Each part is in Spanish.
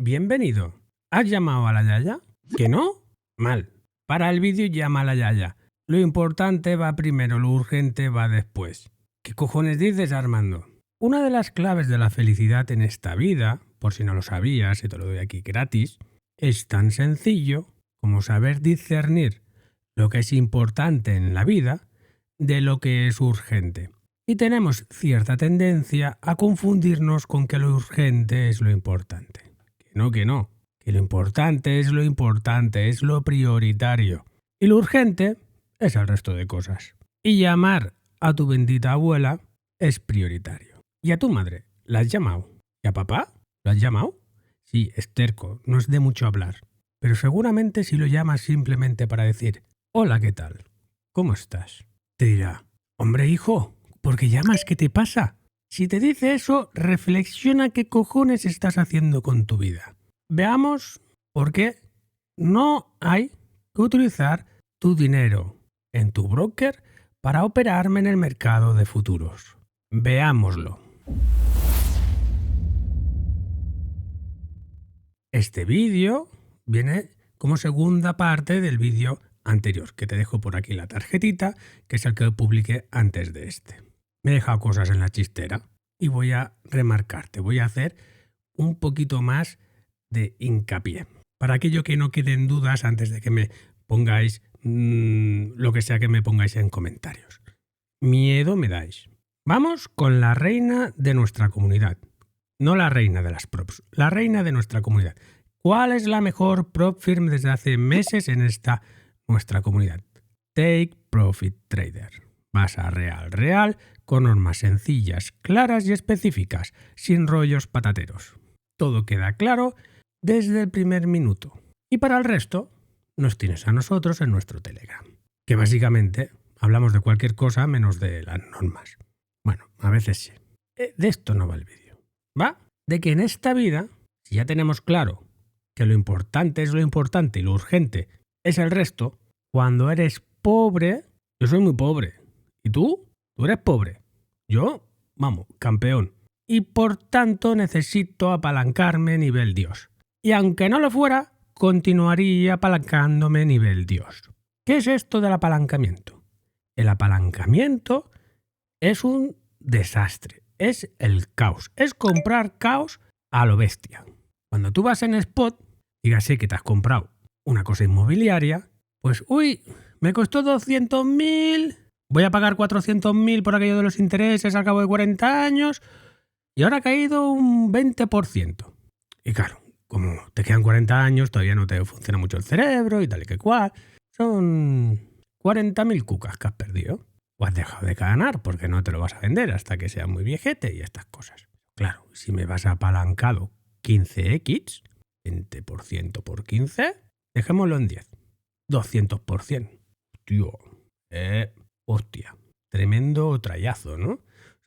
Bienvenido. ¿Has llamado a la Yaya? ¿Que no? Mal. Para el vídeo llama a la Yaya. Lo importante va primero, lo urgente va después. ¿Qué cojones dices, Armando? Una de las claves de la felicidad en esta vida, por si no lo sabías y te lo doy aquí gratis, es tan sencillo como saber discernir lo que es importante en la vida de lo que es urgente. Y tenemos cierta tendencia a confundirnos con que lo urgente es lo importante. Que no. Que lo importante es lo importante, es lo prioritario. Y lo urgente es el resto de cosas. Y llamar a tu bendita abuela es prioritario. ¿Y a tu madre? ¿La has llamado? ¿Y a papá? ¿Lo has llamado? Sí, es terco, no es de mucho hablar. Pero seguramente si lo llamas simplemente para decir «Hola, ¿qué tal? ¿Cómo estás?», te dirá «Hombre, hijo, ¿por qué llamas? ¿Qué te pasa?». Si te dice eso, reflexiona qué cojones estás haciendo con tu vida. Veamos por qué no hay que utilizar tu dinero en tu broker para operarme en el mercado de futuros. Veámoslo. Este vídeo viene como segunda parte del vídeo anterior, que te dejo por aquí la tarjetita, que es el que publiqué antes de este. Me he dejado cosas en la chistera y voy a remarcarte, voy a hacer un poquito más de hincapié. Para aquello que no queden dudas antes de que me pongáis lo que sea que me pongáis en comentarios. Miedo me dais. Vamos con la reina de nuestra comunidad. No la reina de las props, la reina de nuestra comunidad. ¿Cuál es la mejor prop firm desde hace meses en esta nuestra comunidad? Take Profit Trader. Vas a real, con normas sencillas, claras y específicas, sin rollos patateros. Todo queda claro desde el primer minuto. Y para el resto, nos tienes a nosotros en nuestro Telegram, que básicamente hablamos de cualquier cosa menos de las normas. Bueno, a veces sí. De esto no va el vídeo. Va de que en esta vida, si ya tenemos claro que lo importante es lo importante y lo urgente es el resto, cuando eres pobre, yo soy muy pobre. ¿Y tú? Tú eres pobre. Yo, vamos, campeón. Y por tanto necesito apalancarme nivel Dios. Y aunque no lo fuera, continuaría apalancándome nivel Dios. ¿Qué es esto del apalancamiento? El apalancamiento es un desastre, es el caos, es comprar caos a lo bestia. Cuando tú vas en Spot, dígase que te has comprado una cosa inmobiliaria, pues me costó 200.000, voy a pagar 400.000 por aquello de los intereses al cabo de 40 años y ahora ha caído un 20%. Y claro, como te quedan 40 años, todavía no te funciona mucho el cerebro y tal y que cual, son 40.000 cucas que has perdido. O has dejado de ganar porque no te lo vas a vender hasta que seas muy viejete y estas cosas. Claro, si me vas apalancado 15x, 20% por 15, dejémoslo en 10. 200%. Hostia, tremendo trayazo, ¿no? O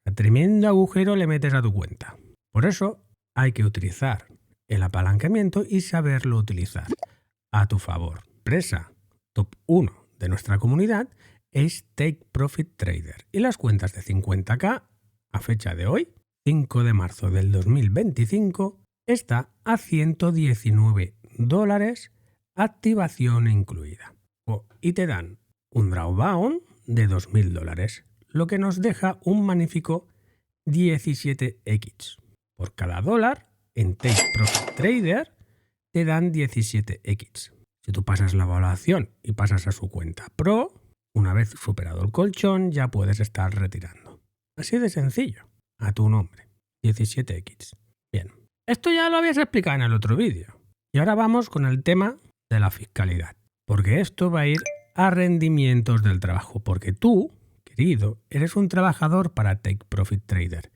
sea, tremendo agujero le metes a tu cuenta. Por eso hay que utilizar el apalancamiento y saberlo utilizar a tu favor. Empresa top 1 de nuestra comunidad es Take Profit Trader y las cuentas de 50k a fecha de hoy, 5 de marzo del 2025, está a $119, activación incluida. Y te dan un drawdown de $2.000, lo que nos deja un magnífico 17x. Por cada dólar en Take Profit Trader te dan 17x. Si tú pasas la evaluación y pasas a su cuenta Pro, una vez superado el colchón ya puedes estar retirando. Así de sencillo, a tu nombre, 17x. Bien, esto ya lo habías explicado en el otro vídeo. Y ahora vamos con el tema de la fiscalidad, porque esto va a ir a rendimientos del trabajo, porque tú, querido, eres un trabajador para Take Profit Trader.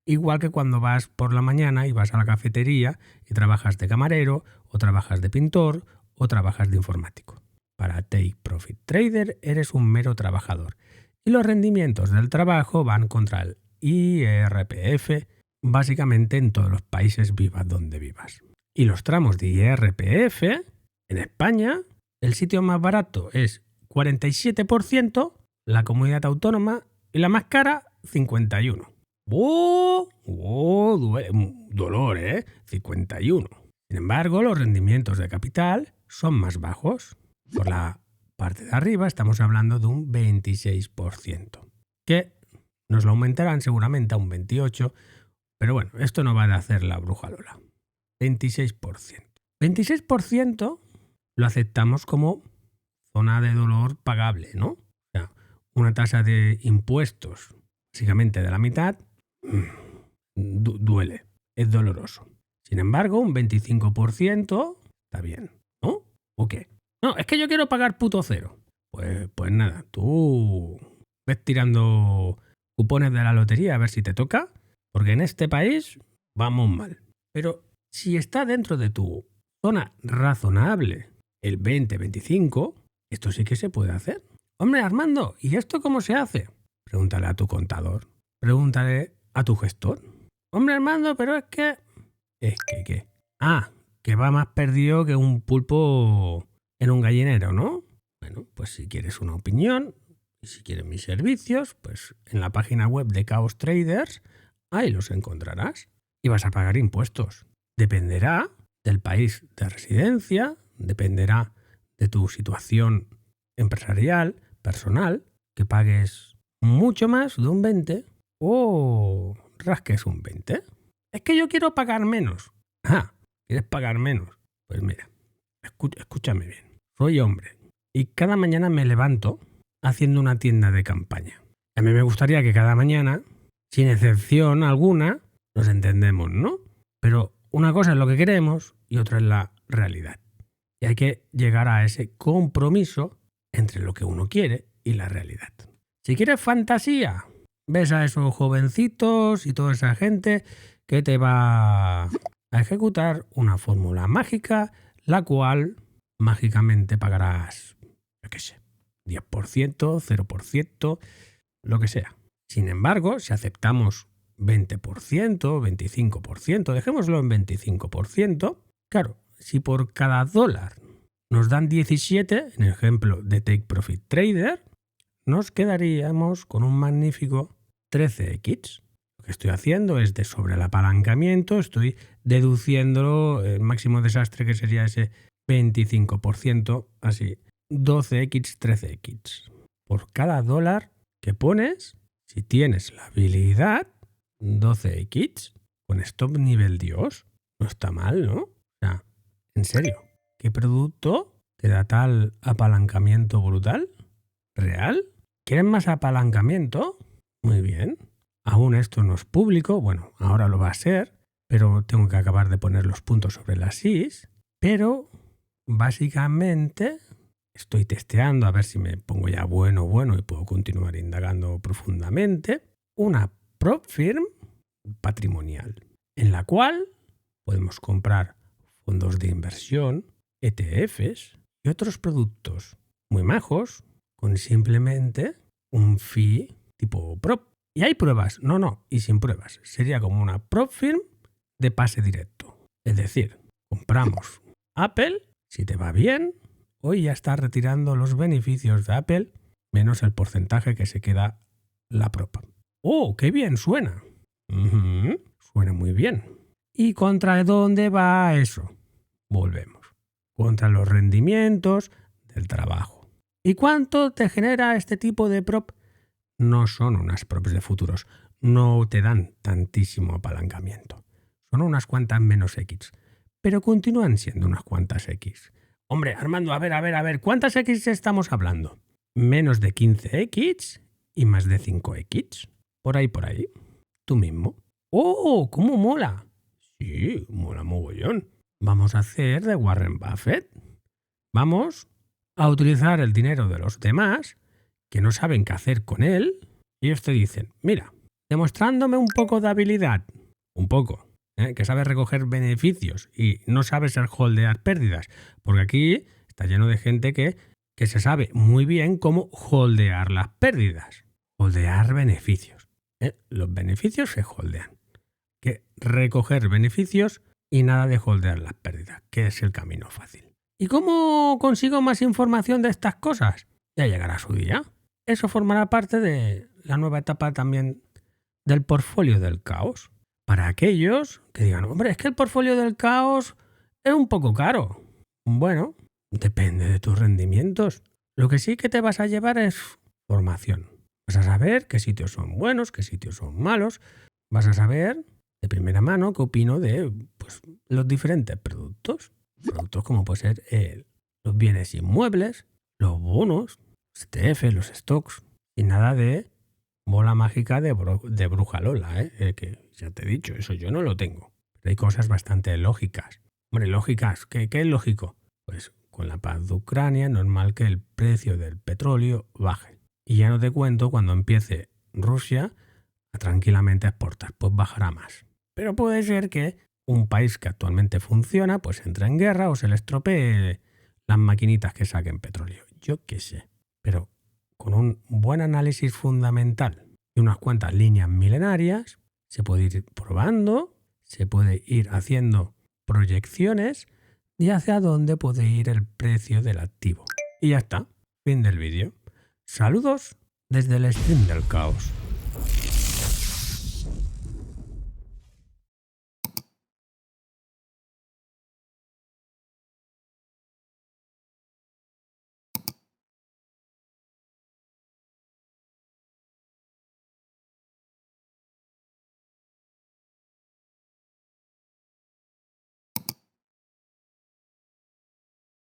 Igual que cuando vas por la mañana y vas a la cafetería y trabajas de camarero, o trabajas de pintor, o trabajas de informático. Para Take Profit Trader eres un mero trabajador y los rendimientos del trabajo van contra el IRPF básicamente en todos los países vivas donde vivas. Y los tramos de IRPF en España, el sitio más barato es 47%, la comunidad autónoma, y la más cara 51%. Dolor, 51. Sin embargo, los rendimientos de capital son más bajos. Por la parte de arriba estamos hablando de un 26%, que nos lo aumentarán seguramente a un 28%, pero bueno, esto no va a hacer la bruja Lola. 26%. 26% lo aceptamos como zona de dolor pagable, ¿no? O sea, una tasa de impuestos básicamente de la mitad duele, es doloroso. Sin embargo, un 25% está bien, ¿no? ¿O qué? No, es que yo quiero pagar puto cero. Pues nada, tú ves tirando cupones de la lotería a ver si te toca, porque en este país vamos mal. Pero si está dentro de tu zona razonable, el 20-25, esto sí que se puede hacer. Hombre, Armando, ¿y esto cómo se hace? Pregúntale a tu contador, pregúntale a tu gestor. Hombre, Armando, pero es que... ¿Qué? Ah, que va más perdido que un pulpo en un gallinero, ¿no? Bueno, pues si quieres una opinión y si quieres mis servicios, pues en la página web de Chaos Traders, ahí los encontrarás. Y vas a pagar impuestos. Dependerá del país de residencia, dependerá de tu situación empresarial, personal, que pagues mucho más de un 20 o rasques un 20. Es que yo quiero pagar menos. Ah, ¿quieres pagar menos? Pues mira, escúchame bien. Soy hombre y cada mañana me levanto haciendo una tienda de campaña. A mí me gustaría que cada mañana, sin excepción alguna, nos entendemos, ¿no? Pero una cosa es lo que queremos y otra es la realidad. Y hay que llegar a ese compromiso entre lo que uno quiere y la realidad. Si quieres fantasía, ves a esos jovencitos y toda esa gente que te va a ejecutar una fórmula mágica, la cual mágicamente pagarás, yo qué sé, 10%, 0%, lo que sea. Sin embargo, si aceptamos 20%, 25%, dejémoslo en 25%, claro, si por cada dólar nos dan 17, en el ejemplo de Take Profit Trader, nos quedaríamos con un magnífico 13x. Lo que estoy haciendo es de sobre el apalancamiento, estoy deduciéndolo el máximo desastre que sería ese 25%, así, 12x, 13x. Por cada dólar que pones, si tienes la habilidad, 12x, con stop nivel Dios, no está mal, ¿no? O sea, en serio, ¿qué producto te da tal apalancamiento brutal? ¿Real? ¿Quieren más apalancamiento? Muy bien. Aún esto no es público, bueno, ahora lo va a ser, pero tengo que acabar de poner los puntos sobre las is. Pero básicamente estoy testeando a ver si me pongo ya bueno y puedo continuar indagando profundamente. Una prop firm patrimonial, en la cual podemos comprar fondos de inversión, ETFs y otros productos muy majos con simplemente un fee tipo prop. Y hay pruebas, y sin pruebas. Sería como una prop firm de pase directo. Es decir, compramos Apple, si te va bien, hoy ya está retirando los beneficios de Apple menos el porcentaje que se queda la prop. ¡Oh, qué bien suena! Suena muy bien. ¿Y contra dónde va eso? Volvemos. Contra los rendimientos del trabajo. ¿Y cuánto te genera este tipo de prop? No son unas props de futuros. No te dan tantísimo apalancamiento. Son unas cuantas menos X. Pero continúan siendo unas cuantas X. Hombre, Armando, a ver. ¿Cuántas X estamos hablando? Menos de 15X y más de 5X. Por ahí. Tú mismo. ¡Oh! ¿Cómo mola? Sí, mola mogollón. Vamos a hacer de Warren Buffett. Vamos a utilizar el dinero de los demás que no saben qué hacer con él y ellos te dicen, mira, demostrándome un poco de habilidad, un poco, que sabes recoger beneficios y no sabes holdear pérdidas, porque aquí está lleno de gente que se sabe muy bien cómo holdear las pérdidas, holdear beneficios. Los beneficios se holdean. Que recoger beneficios y nada de holdear las pérdidas, que es el camino fácil. ¿Y cómo consigo más información de estas cosas? Ya llegará su día. Eso formará parte de la nueva etapa también del portfolio del caos. Para aquellos que digan, hombre, es que el portfolio del caos Es un poco caro. Bueno, depende de tus rendimientos. Lo que sí que te vas a llevar es formación. Vas a saber qué sitios son buenos, qué sitios son malos. Vas a saber de primera mano qué opino de los diferentes productos. Productos como puede ser los bienes inmuebles, los bonos, los ETF, los stocks. Y nada de bola mágica de bruja Lola, que ya te he dicho, eso yo no lo tengo. Pero hay cosas bastante lógicas. Hombre, lógicas, ¿qué es lógico? Pues con la paz de Ucrania es normal que el precio del petróleo baje. Y ya no te cuento cuando empiece Rusia a tranquilamente exportar, pues bajará más. Pero puede ser que un país que actualmente funciona, pues entre en guerra o se le estropee las maquinitas que saquen petróleo. Yo qué sé. Pero con un buen análisis fundamental y unas cuantas líneas milenarias, se puede ir probando, se puede ir haciendo proyecciones de hacia dónde puede ir el precio del activo. Y ya está. Fin del vídeo. Saludos desde el stream del caos.